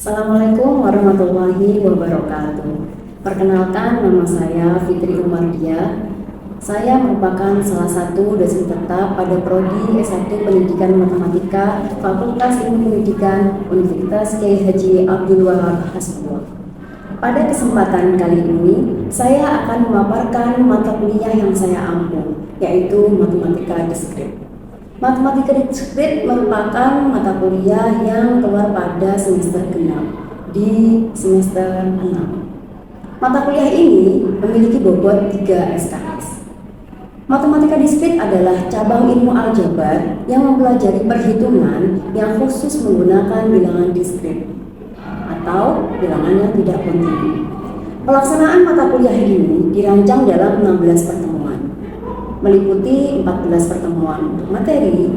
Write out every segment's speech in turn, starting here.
Assalamualaikum warahmatullahi wabarakatuh. Perkenalkan, nama saya Fitri Umardia. Saya merupakan salah satu dosen tetap pada Prodi S1 Pendidikan Matematika Fakultas Ilmu Pendidikan Universitas Kyai Haji Abdul Wahab Hasbullah. Pada kesempatan kali ini, saya akan memaparkan mata kuliah yang saya ambil, yaitu Matematika Diskrit. Matematika Diskrit merupakan mata kuliah yang keluar pada semester genap di semester 6. Mata kuliah ini memiliki bobot 3 SKS. Matematika Diskrit adalah cabang ilmu aljabar yang mempelajari perhitungan yang khusus menggunakan bilangan diskrit atau bilangan yang tidak kontinu. Pelaksanaan mata kuliah ini dirancang dalam 16 pertemuan, meliputi 14 pertemuan untuk materi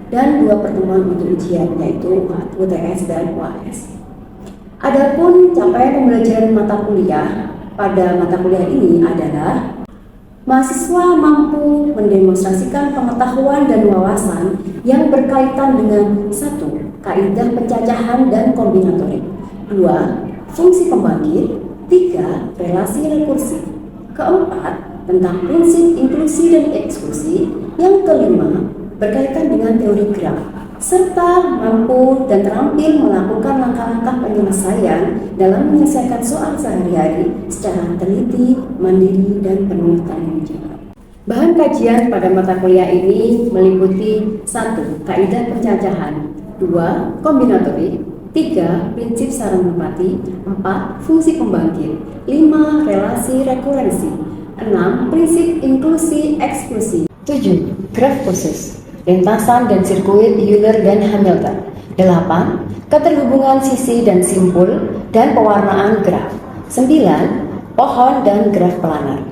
dan 2 pertemuan untuk ujian, yaitu UTS dan UAS. Adapun capaian pembelajaran mata kuliah pada mata kuliah ini adalah mahasiswa mampu mendemonstrasikan pengetahuan dan wawasan yang berkaitan dengan 1. Kaidah pencacahan dan kombinatorik, 2. Fungsi pembangkit, 3. Relasi rekursif, 4. Tentang prinsip inklusi dan eksklusi, yang kelima berkaitan dengan teori graf, serta mampu dan terampil melakukan langkah-langkah penyelesaian dalam menyelesaikan soal sehari-hari secara teliti, mandiri, dan penuh tanggung jawab. Bahan kajian pada mata kuliah ini meliputi 1. Kaidah pencacahan, 2. Kombinatorik, 3. Prinsip sarang merpati, 4. Fungsi pembangkit, 5. Relasi rekurensi, 6. Prinsip inklusi eksklusi, 7. Graf khusus, lintasan dan sirkuit Euler dan Hamilton, 8. Keterhubungan sisi dan simpul dan pewarnaan graf, 9. Pohon dan graf planar.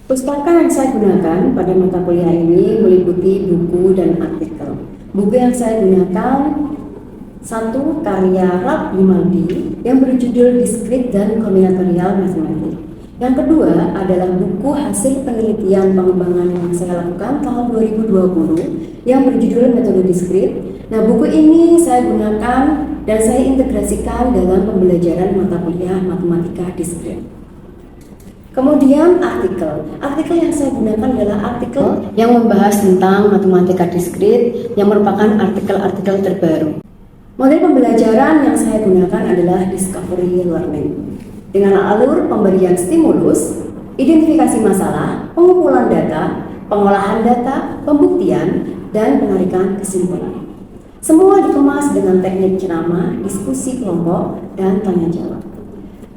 Pustaka yang saya gunakan pada mata kuliah ini meliputi buku dan artikel. Buku yang saya gunakan 1. Karya Ralph Grimaldi yang berjudul Diskrit dan Kombinatorial Mathematics. Yang kedua adalah buku hasil penelitian pengembangan yang saya lakukan tahun 2020 yang berjudul Metode Diskrit. Nah, buku ini saya gunakan dan saya integrasikan dalam pembelajaran mata kuliah Matematika Diskrit. Kemudian artikel yang saya gunakan adalah artikel yang membahas tentang Matematika Diskrit yang merupakan artikel-artikel terbaru. Model pembelajaran yang saya gunakan adalah Discovery Learning dengan alur pemberian stimulus, identifikasi masalah, pengumpulan data, pengolahan data, pembuktian, dan penarikan kesimpulan. Semua dikemas dengan teknik ceramah, diskusi kelompok, dan tanya jawab.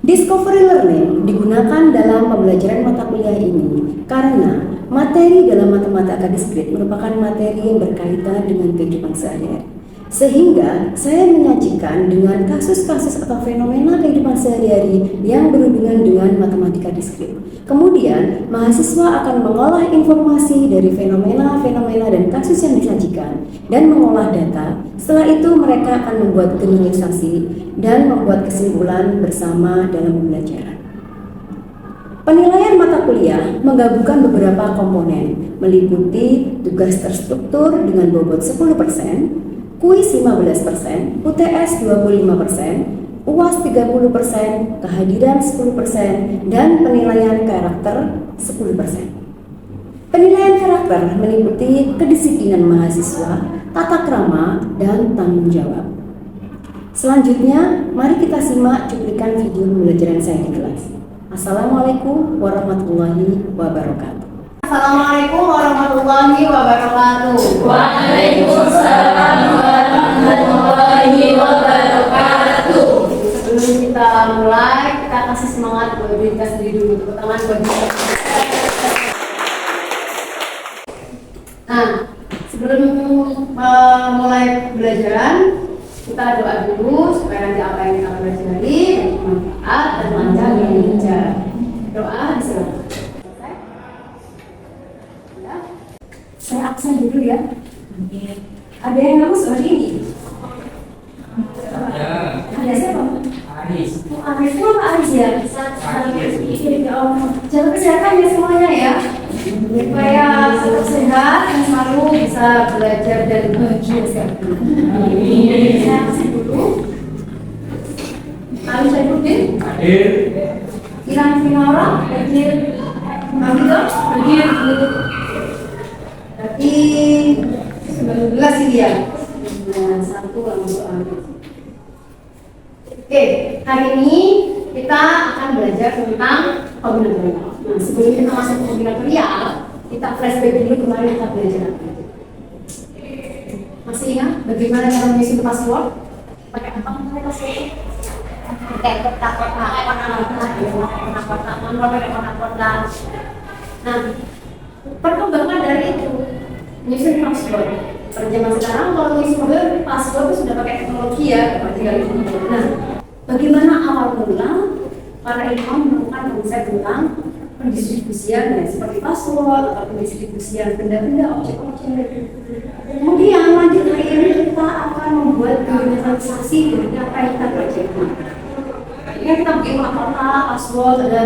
Discovery Learning digunakan dalam pembelajaran mata kuliah ini karena materi dalam Matematika Diskrit merupakan materi yang berkaitan dengan kehidupan sehari-hari. Sehingga saya menyajikan dengan kasus-kasus atau fenomena kehidupan sehari-hari yang berhubungan dengan Matematika Diskrit. Kemudian, mahasiswa akan mengolah informasi dari fenomena-fenomena dan kasus yang disajikan dan mengolah data. Setelah itu, mereka akan membuat generalisasi dan membuat kesimpulan bersama dalam pembelajaran. Penilaian mata kuliah menggabungkan beberapa komponen, meliputi tugas terstruktur dengan bobot 10%, kuis 15%, UTS 25%, UAS 30%, kehadiran 10%, dan penilaian karakter 10%. Penilaian karakter meliputi kedisiplinan mahasiswa, tata krama, dan tanggung jawab. Selanjutnya, mari kita simak cuplikan video pembelajaran saya di kelas. Assalamualaikum warahmatullahi wabarakatuh. Assalamualaikum warahmatullahi wabarakatuh. Waalaikumsalam warahmatullahi wabarakatuh. Sebelum kita mulai, kita kasih semangat buat diri kita sendiri dulu. Tepuk tangan buat diri kita. Nah, sebelum mulai pembelajaran, kita doa dulu supaya nanti apa yang kita pelajari bermanfaat dan lancar dan lancar. Doa disilakan. Saya absen dulu ya. Ada yang harus hari ini? Ya. Ada siapa? Aris. Oh, Aris itu apa Aris ya? Jaga kesehatan ya semuanya ya. Supaya tetap sehat dan selalu bisa belajar dan bahagia sekali. Saya absen dulu. Hadir. Irang Finora, hadir. Mamido, hadir. Berarti 19 ini ya. 1 langsung ambil. Oke, hari ini kita akan belajar tentang kombinatorial. Nah, sebelum kita masuk ke kombinatorial, kita flashback dulu kemarin kita belajar apa. Masih ingat bagaimana cara mengisi password? Pakai apa pakai password? Pakai kotak-kotak. Nah, perkembangan dari itu menyusun password. Pada zaman sekarang kalau mengisi password itu sudah pakai teknologi ya, tinggal itu. Nah, bagaimana awal mula para ilmuwan menemukan konsep tentang pendistribusian ya, seperti password atau pendistribusian benda-benda, objek-objek. Kemudian lanjut hari ini kita akan membuat generalisasi dari apa yang kita pelajari. Ini kita bikin kotak-kotak, password, ada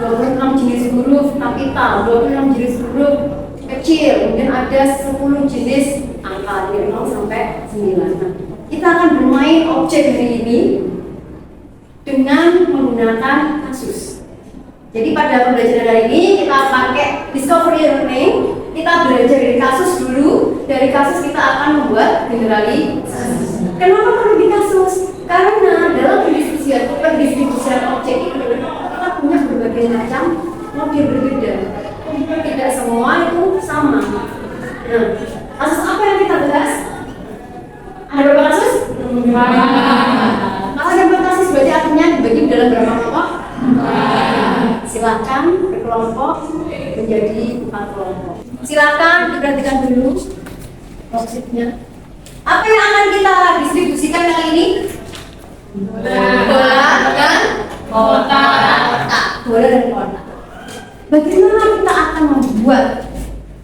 26 jenis huruf kapital, 26 jenis huruf kecil, kemudian ada 10 jenis angka dari 0 sampai 9. Nah, kita akan bermain objek hari ini dengan menggunakan kasus. Jadi pada pembelajaran hari ini kita pakai discovery learning. Kita belajar dari kasus dulu. Dari kasus kita akan membuat generalisasi. Kenapa perlu di kasus? Karena dalam pendistribusian objek itu kita punya berbagai macam model berbeda. Tidak semua itu sama. Nah, kasus apa yang kita bahas? Ada berapa kasus? Kalau ada berapa kasus berarti artinya dibagi dalam berapa kelompok? Silakan berkelompok menjadi 4 kelompok. Silakan diperhatikan dulu maksudnya. Apa yang akan kita distribusikan kali ini? Bola dan kotak. Bola dan kotak. Bagaimana kita akan membuat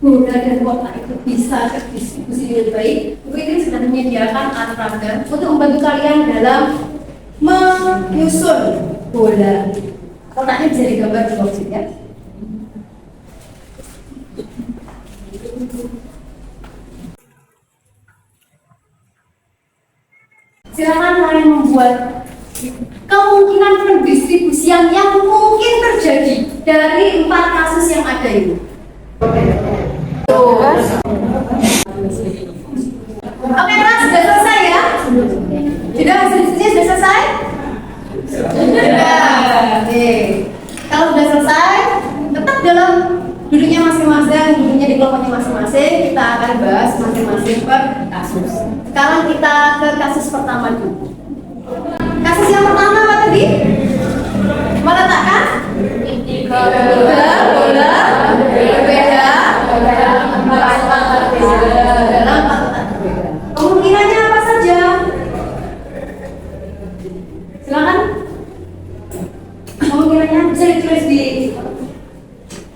bola dan kotak itu bisa terdistribusi dengan baik? Mungkin sudah menyediakan alat-alat untuk membantu kalian dalam menyusun bola. Kotaknya bisa digambar di box ya. Silakan kalian membuat kemungkinan pendistribusian yang mungkin terjadi dari 4 kasus yang ada ini. Oke, kelas sudah selesai ya? Sudah hasil diskusinya sudah selesai? Sudah. Oke. Kalau sudah selesai, tetap dalam duduknya masing-masing, duduknya di kelompoknya masing-masing, kita akan bahas masing-masing per kasus. Sekarang kita ke kasus pertama dulu. Kasus yang pertama apa tadi? Meletakkan tiga bola berbeda dalam 4 kotak berbeda. Kemungkinannya apa saja? Silakan. Kemungkinannya bisa ditulis di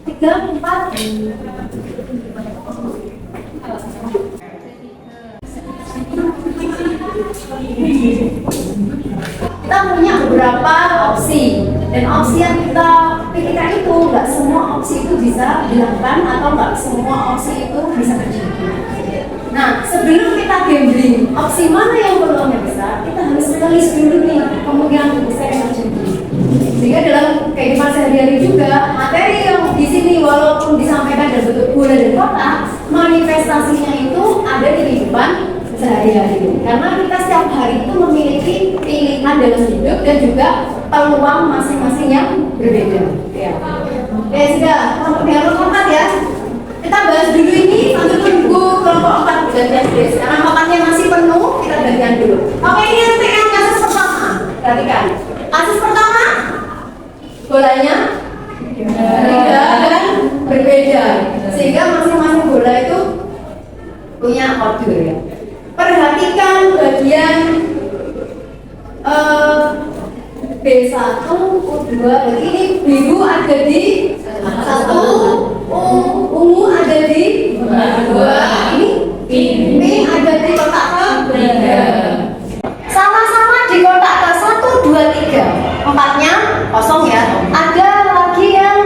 3, 4. Kita punya beberapa opsi, dan opsi yang kita pikirkan itu nggak semua opsi itu bisa dilakukan atau nggak semua opsi itu bisa terjadi. Nah, sebelum kita gambling opsi mana yang peluangnya besar, kita harus tulis dulu nih kemungkinan besar yang terjadi. Sehingga dalam kehidupan sehari-hari juga materi yang di sini walaupun disampaikan dalam bentuk bola dan kotak, manifestasinya itu ada di kehidupan sehari-hari. Karena kita setiap hari itu memiliki pilihan dalam hidup dan juga peluang masing-masing yang berbeda. Ya. Oke, sudah. Kelompok 4 ya. Kita bahas dulu ini sambil tunggu kelompok 4 bagian guys. Karena tempatnya masih penuh, kita bagian dulu. Oke, ini yang kasus pertama. Perhatikan. Kasus pertama, bolanya tiga dan berbeda. Sehingga masing-masing bola itu punya order ya. Perhatikan bagian B1, U2, ini biru ada di 1, ungu ada di 2, ini pink ada di kotak ke-3. Sama-sama di kotak ke-1, 2, 3. 4-nya kosong ya. Ada lagi yang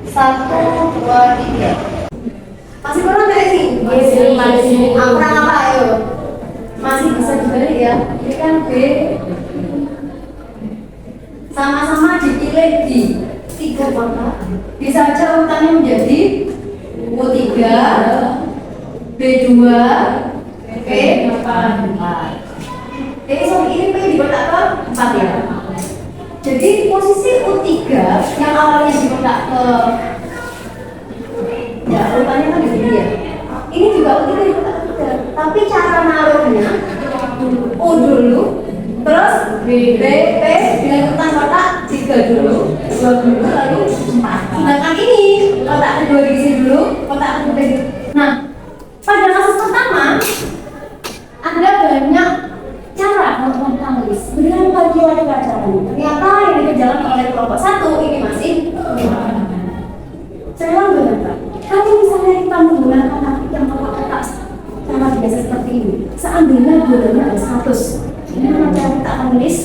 1, 2, 3. Masih kurang dari sini? Masih. Kurang apa ayo? Masih bisa dibalik ya. Ini kan B. sama-sama dipilih di 3 kotak, bisa aja urutannya menjadi U3, B2, P4. Jadi ini P di kotak ke-4 ya. Jadi posisi U3 yang awalnya di kotak ke ya urutannya kan di sini ya. Ini juga U3 di kotak ke-3, tapi cara naruhnya U dulu, terus B, P dengan urutan kotak 3 dulu, 2 dulu, lalu 4. Sedangkan ini kotak kedua diisi dulu, kotak kedua diisi. Nah, pada kasus pertama ada banyak cara untuk menulis. Beneran lagi caranya. Ternyata yang dikerjakan oleh kelompok 1 ini masih saya ulang benar. Kalau misalnya kita menggunakan taktik yang kotak cara biasa seperti ini, seandainya bolanya ada 100, gimana cara kita akan menulis?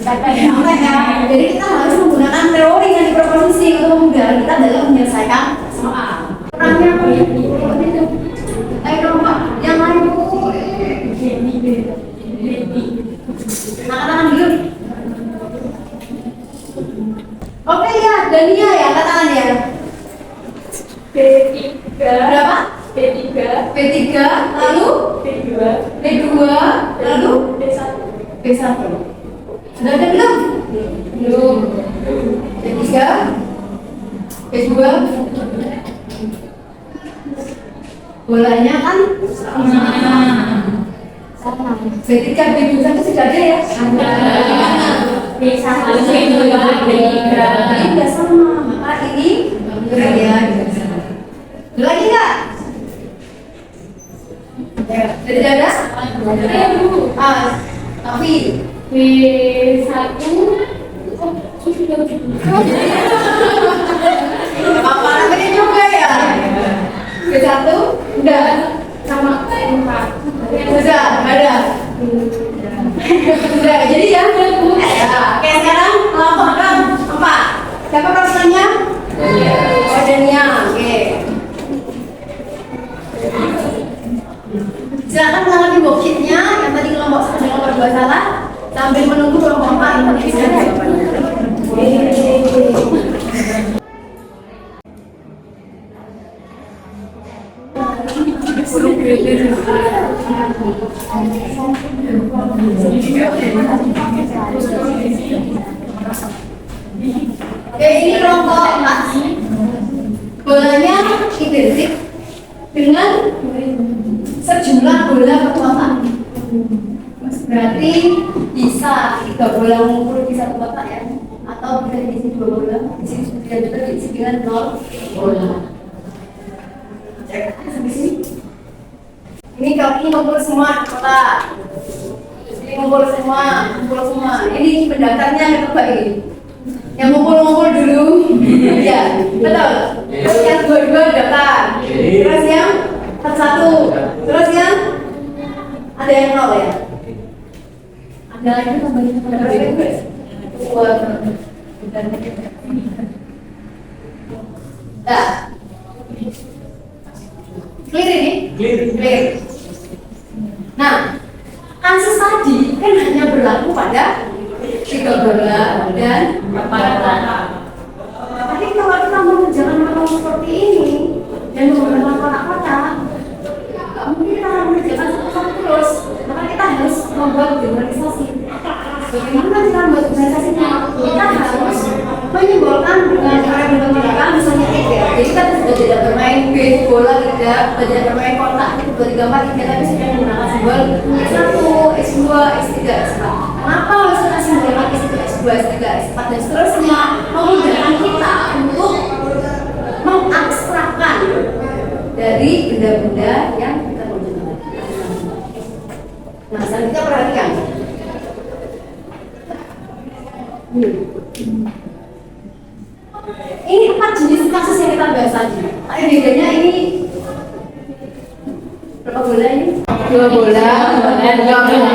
Jadi kita harus menggunakan teori yang diproposisi untuk memudahkan kita dalam menyelesaikan soal. Perannya apa ya? Ayo Pak, yang lain angkat tangan dulu. Oke ya, Dania ya, angkat tangan ya. P3 Berapa? P3 P3, lalu P2 P2, lalu P1 P1. Sudah ada belum? Belum. P3, P2. Bolanya kan sama. P3, P2 sudah ada ya? P1 P2 P3 Ini nggak sama, maka ini ya. Lagi nggak? Jadi ada? Tapi P1 apa namanya juga ya? P1 udah sama 4 sudah ada. Sudah jadi ya. Oke sekarang laporkan 4. Siapa persennya? Oh Dania. Oke. Silakan menangani worksheetnya yang tadi kelompok 1 dan kelompok 2 salah sambil menunggu kelompok 4 yang tadi bisa jawabannya. Oke, ini kelompok 4. Bolanya identik dengan sejumlah bola per kotak. Berarti bisa 3 bola mengumpul di 1 kotak ya, atau bisa diisi 2 bola, diisi juga diisi dengan 0 bola. Ini kalau ini ngumpul semua di kotak. Ini ngumpul semua, Ini pendaftarnya yang coba ini. Yang ngumpul dulu, ya, betul. Terus yang 2 daftar. Terus yang 1, terus yang ada yang 0 ya. Ada lagi tambahin Nah, clear ini? Clear. Nah, kasus tadi kan hanya berlaku pada 3 bola dan 4 kotak. Tapi kalau kita mengerjakan hal seperti ini dan menggunakan kotak-kotak, nggak mungkin kita akan mengerjakan satu terus. Maka kita harus membuat generalisasi. Bagaimana kita membuat generalisasinya? Kita harus menyimbolkan dengan cara yang menggunakan misalnya X ya. Jadi kita sudah tidak bermain base bola tidak bermain kotak itu 2, 3, 4 tidak, tapi sudah menggunakan simbol X1, X2, X3, X4. Kenapa harus kita simbolkan X1, X2, X3, X4 dan seterusnya? Memudahkan kita untuk mengabstrakkan dari benda-benda yang kita gunakan. Nah, selanjutnya perhatikan. Ini 4 jenis kasus yang kita bahas tadi. Bedanya ini berapa bola ini? 2 bola dan 2 bola.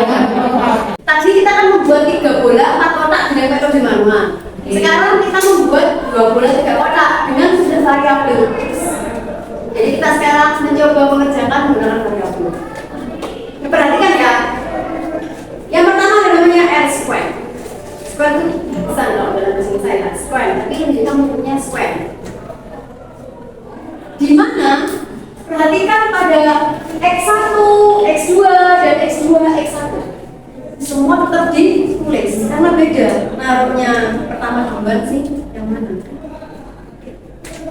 Tadi kita kan membuat 3 bola, 4 kotak dengan metode manual. Sekarang kita membuat 2 bola, 3 kotak dengan sudah variabel. Jadi kita sekarang mencoba mengerjakan menggunakan variabel. Perhatikan ya. Yang pertama ada namanya R square. Square itu besar kalau dalam bahasa saya, square. Tapi ini kita punya square. Di mana perhatikan pada x1, x2 dan x2, x1 semua tetap ditulis karena beda. Naruhnya pertama duluan sih yang mana?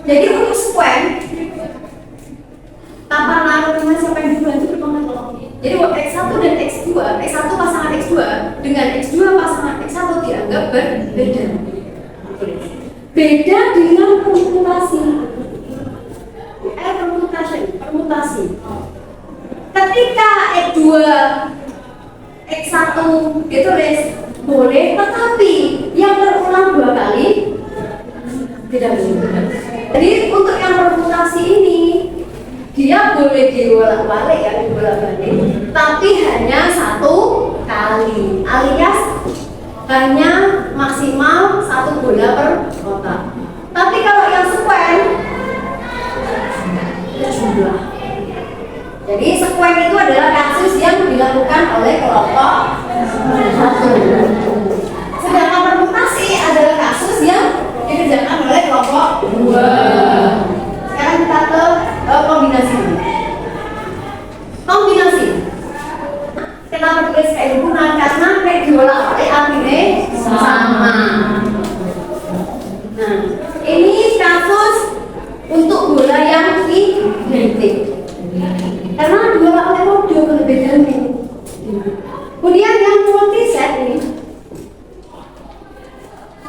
Jadi untuk square tanpa naruhnya siapa yang duluan itu berpengaruh. Jadi x1 dan x2, x1 pasangan x2 dengan x2 pasangan x1 dianggap berbeda. Beda dengan permutasi. Permutasi. Ketika x2 x1 ditulis boleh, tetapi yang berulang 2 kali tidak boleh. Jadi untuk yang permutasi ini dia boleh dibolak-balik ya, dibolak-balik, tapi hanya 1 kali, alias hanya maksimal 1 bola per kotak. Tapi kalau yang square jumlah. Jadi square itu adalah kasus yang dilakukan oleh kelompok 1. Sedangkan permutasi adalah kasus yang dikerjakan oleh kelompok 2. Sekarang kita ke kombinasi. Kombinasi. Kenapa tulis kayak hubungan? Karena kayak dibolak-balik artinya sama. Nah, ini kasus untuk bola yang identik. Karena dua lawan modul perbedaan ini. Kemudian yang multi set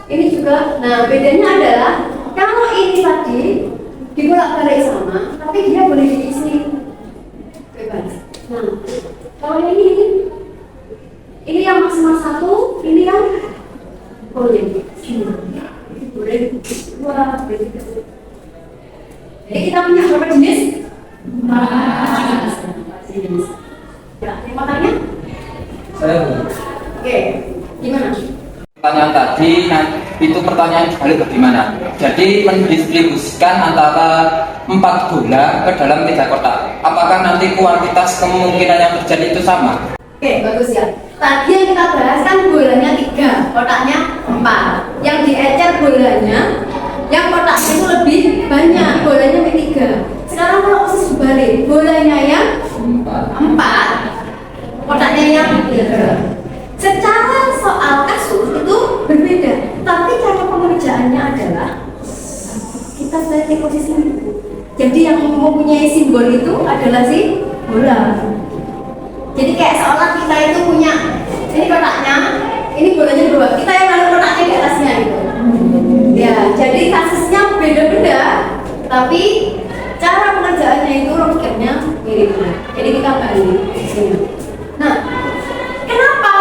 ini juga. Nah, bedanya adalah kalau ini tadi dibolak-balik sama, tapi dia boleh diisi bebas. Nah, kalau yang ini yang maksimal 1, ini yang boleh. Boleh 2, boleh 3. Jadi kita punya berapa jenis? 4 jenis. Ya, yang mau tanya? Saya. Oke, gimana? Pertanyaan tadi, itu pertanyaan balik bagaimana? Jadi mendistribusikan antara 4 bola ke dalam 3 kotak. Apakah nanti kuantitas kemungkinan yang terjadi itu sama? Oke, bagus ya. Tadi yang kita bahas kan bolanya 3, kotaknya 4. Yang diecer bolanya, yang kotaknya itu lebih banyak, bolanya 3. Sekarang kalau posisi balik, bolanya yang 4, kotaknya yang 3. Secara soal kasus itu berbeda, tapi cara pengerjaannya adalah kita balik posisi ini. Jadi yang mempunyai simbol itu adalah si bola. Jadi kayak seolah kita itu punya ini kotaknya, ini bolanya 2. Kita yang naruh kotaknya di atasnya gitu. Ya, jadi kasusnya beda-beda, tapi cara pengerjaannya itu logikanya mirip. Jadi kita balik di sini. Nah, kenapa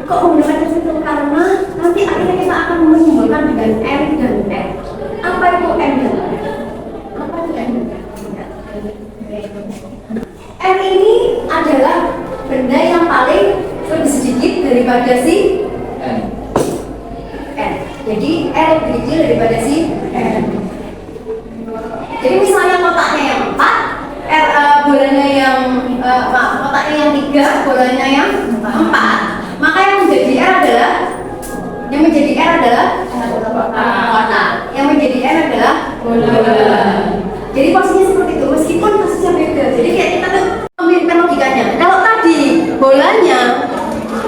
kok menggunakan ke situ? Karena nanti akhirnya kita akan menyimpulkan dengan M dan N. Apa itu M dan N? Apa itu M dan N? M ini adalah benda yang paling lebih sedikit daripada si N. Jadi L lebih kecil daripada si N. Jadi misalnya kotaknya yang 4, bolanya yang kotaknya yang 3, bolanya yang 4, maka yang menjadi R adalah kotak. Yang menjadi N adalah bola. Jadi posisinya seperti itu, meskipun kasusnya beda. Jadi kayak kita tuh memiliki logikanya. Kalau tadi bolanya,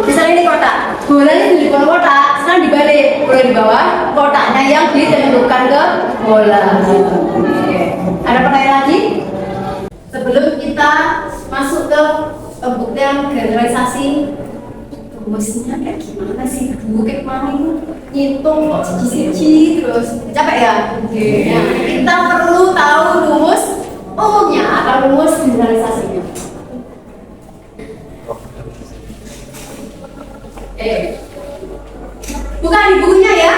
misalnya ini kotak, bolanya di bawah kotak, sekarang dibalik, bola di bawah, kotaknya yang ditentukan ke bola. Oke. Ada pertanyaan lagi? Sebelum kita masuk ke pembuktian generalisasi, rumusnya kayak gimana sih? Dulu kayak mana itu ngitung kok siji-siji terus capek ya? Nah, kita perlu tahu rumus umumnya atau rumus generalisasinya. Bukan di bukunya ya.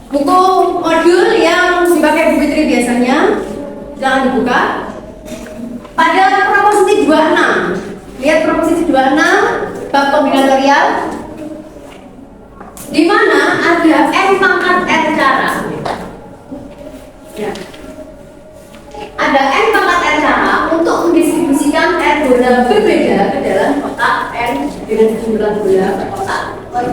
Buku modul yang dipakai Bu Fitri biasanya, jangan dibuka. Pada proposisi 26, lihat proposisi 26 bab kombinatorial, di mana ada n pangkat r cara. Ya. Ada n pangkat r cara untuk mendistribusikan r bola berbeda ke dalam kotak n dengan jumlah bola per kotak. Oh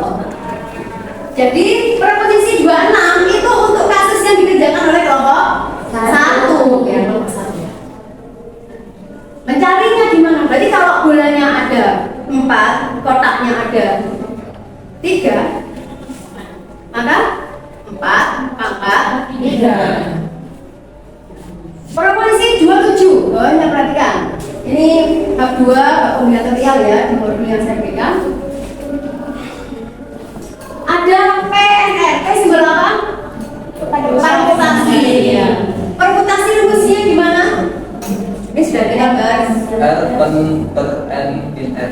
Mencarinya gimana? Berarti kalau bolanya ada 4, kotaknya ada 3, maka 4 pangkat 3. Proporsi 27. Oh, ya perhatikan. Ini bab 2, bab kombinatorial ya, di modul yang saya berikan. Ada PNR. Simbol apa? Permutasi. Ya. Permutasi rumusnya gimana? Ini sudah ada guys. R per N in R.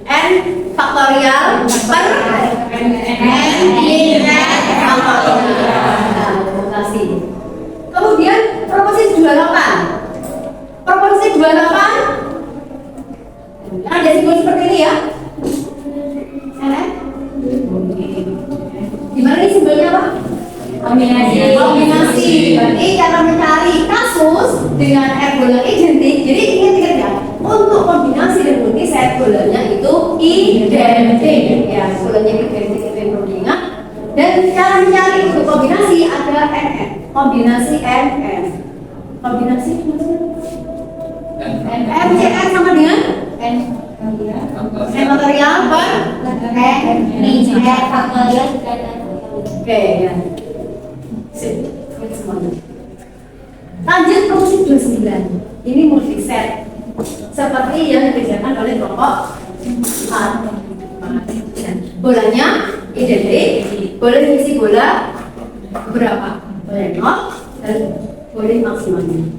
N faktorial per N in N faktorial. Nah, permutasi. Kemudian proporsi 28. Proporsi 28 ada simbol seperti ini ya. Gimana nih simbolnya apa? Kombinasi. Berarti cara mencari kasus dengan R bolang identik. Jadi ingat ya, untuk kombinasi dan multiset bolanya itu identik. Ya, bolanya identik itu yang perlu diingat. Dan cara mencari untuk kombinasi ada NN. Kombinasi NN. Kombinasi NCN sama dengan N faktorial per N faktorial. Oke ya. Sip, semuanya. Lanjut proporsi 29. Ini multiset. Seperti yang dikerjakan oleh kelompok 4. Bolanya identik. Boleh isi bola berapa? Boleh 0 dan boleh maksimalnya.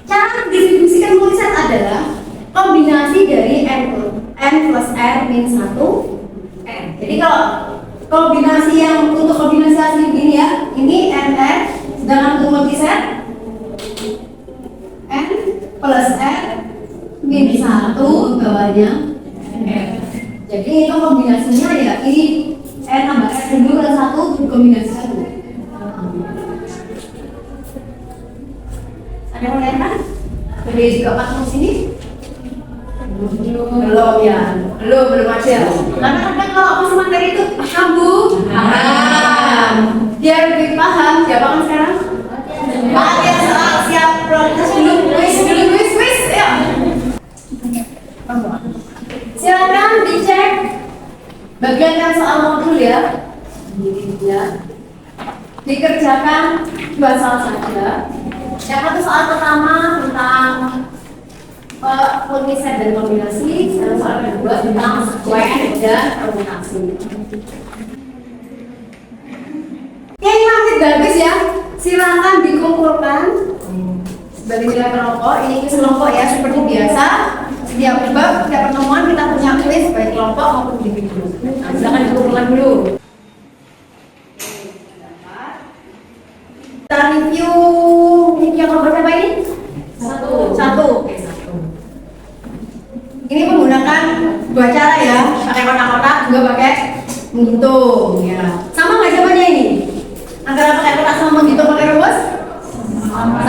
Cara mendistribusikan multiset adalah kombinasi dari n plus r min 1 n. Jadi kalau kombinasi yang untuk kombinasi asli begini ya, ini n r, sedangkan untuk multiset n plus r min 1 bawahnya r. Jadi itu kombinasinya ya ini n tambah r dulu plus 1 dikombinasikan dulu. Ada yang mau lihat kan? Dari 4 sini? Belum ya, belum ada. Karena kadang kalau masuk materi itu paham bu, paham. Biar lebih paham, siapa kan sekarang? Ada soal siap prioritas dulu, quiz, ya. Silakan dicek bagian yang soal modul ya. Dikerjakan 2 soal saja. Yang satu soal pertama tentang multiset dan kombinasi, dan soal kedua tentang sequence dan permutasi. Yang nanti bagus ya, silakan dikumpulkan sebagai nilai kelompok. Ini kuis kelompok ya, seperti biasa. Setiap bab, setiap pertemuan kita punya kuis baik kelompok maupun individu. Nah, silakan dikumpulkan dulu. Kita review yang kelompok berapa ini? Satu. Oke, 1. Ini menggunakan 2 cara ya, pakai kotak-kotak juga pakai menghitung ya. Sama nggak jawabannya ini? Antara pakai kotak sama menghitung pakai rumus? Sama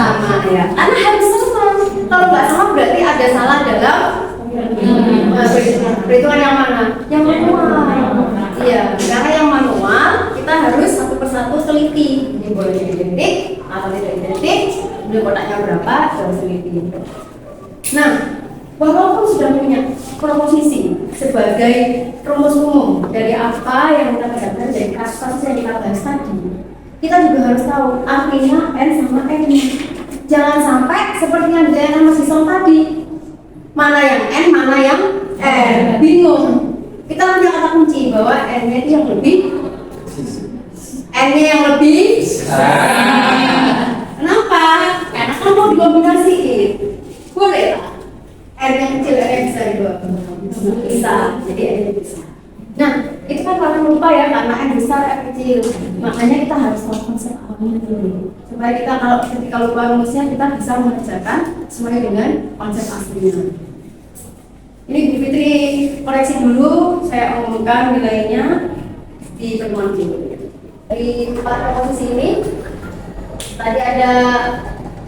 ya. Karena harus sama. Kalau nggak sama berarti ada salah dalam perhitungan yang mana? Yang manual. Iya, karena yang manual kita harus satu persatu teliti. Ini boleh identik atau tidak identik, ini kotaknya berapa, harus teliti. Nah, walaupun sudah punya proposisi sebagai rumus umum dari apa yang kita katakan dari kasus yang kita bahas tadi, kita juga harus tahu artinya n sama n. Jangan sampai seperti yang ditanyakan Mas Isong tadi, mana yang n, mana yang r, bingung. Kita punya kata kunci bahwa n-nya itu yang lebih, n-nya yang lebih. Kenapa? Karena kan mau dikombinasiin, boleh lah. R yang kecil, R yang besar juga bisa, jadi R yang besar. Nah, itu kan kalian lupa ya, karena R besar, R kecil. Makanya kita harus tahu konsep awalnya dulu, supaya kita kalau ketika lupa rumusnya kita bisa mengerjakan sesuai dengan konsep aslinya. Ini Bu Fitri koreksi dulu, saya umumkan nilainya di pertemuan ini. Dari 4 proposisi ini, tadi ada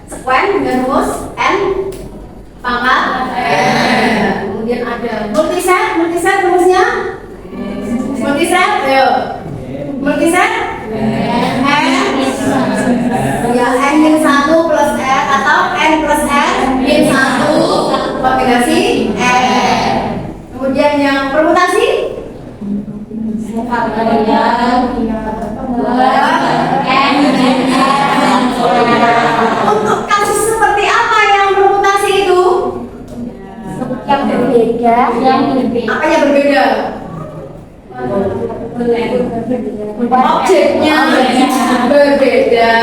sequence dengan rumus n pangkat kemudian ada multiset rumusnya multiset ayo multiset n ya n min 1 plus r atau n plus r min 1 kombinasi R. Kemudian yang permutasi untuk kasus seperti apa yang permutasi itu? Yang berbeda. Apa yang berbeda? Objeknya berbeda,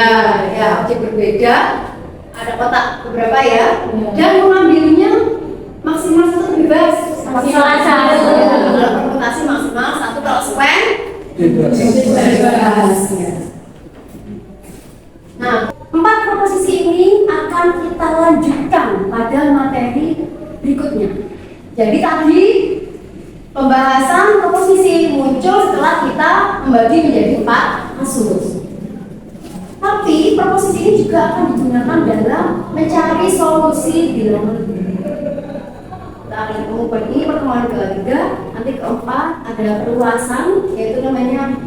ya objek berbeda. Ada kotak beberapa ya, dan mengambilnya maksimal satu bebas. Maksimal satu. Kalau permutasi maksimal satu, kalau swen bebas. Ya. Nah, 4 proposisi ini akan kita lanjutkan pada materi berikutnya. Jadi tadi pembahasan proposisi muncul setelah kita membagi menjadi 4 kasus. Tapi proposisi ini juga akan digunakan dalam mencari solusi bilangan. Kita akan mengumpulkan ini pertemuan ketiga, nanti keempat ada perluasan, yaitu namanya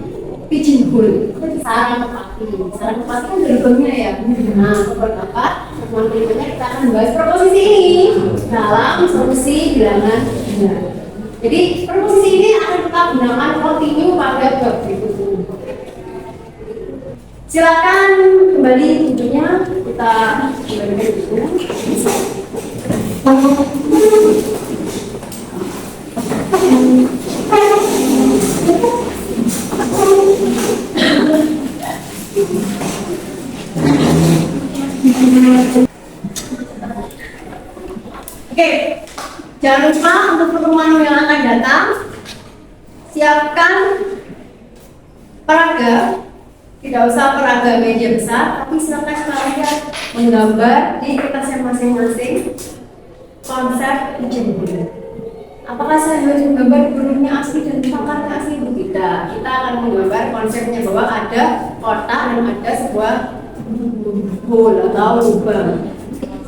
pigeonhole, sarang kepati. Sarang kepati kan gerbangnya ya. Nah, keempat pertemuan berikutnya kita akan membahas proposisi ini dalam solusi bilangan. Jadi proposisi ini akan kita gunakan kontinu pada bab berikutnya. Silakan kembali tunjuknya, kita kembali ke buku. Oke, jangan lupa untuk pertemuan yang akan datang, siapkan peraga. Tidak usah peraga meja besar, tapi silakan kalian menggambar di kertasnya masing-masing konsep pigeonhole. Apakah saya harus menggambar burungnya asli dan pakarnya asli? Tidak. Kita akan menggambar konsepnya bahwa ada kotak dan ada sebuah hole atau lubang.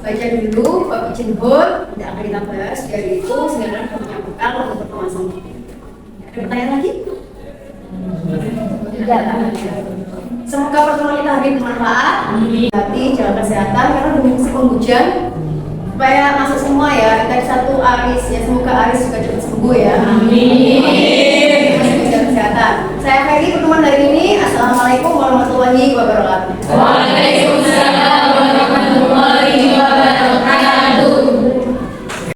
Baca dulu bab pigeonhole, tidak akan kita bahas dari itu sehingga punya bekal untuk pertemuan selanjutnya. Ada pertanyaan lagi? Tidak. Semoga pertemuan kita hari ini bermanfaat. Hati, jaga kesehatan karena demi musim hujan supaya masuk semua ya. Kita satu Aris ya, semoga Aris juga cepat sembuh ya. Amin. Jaga kesehatan. Saya Ferry, pertemuan hari ini. Assalamualaikum warahmatullahi wabarakatuh.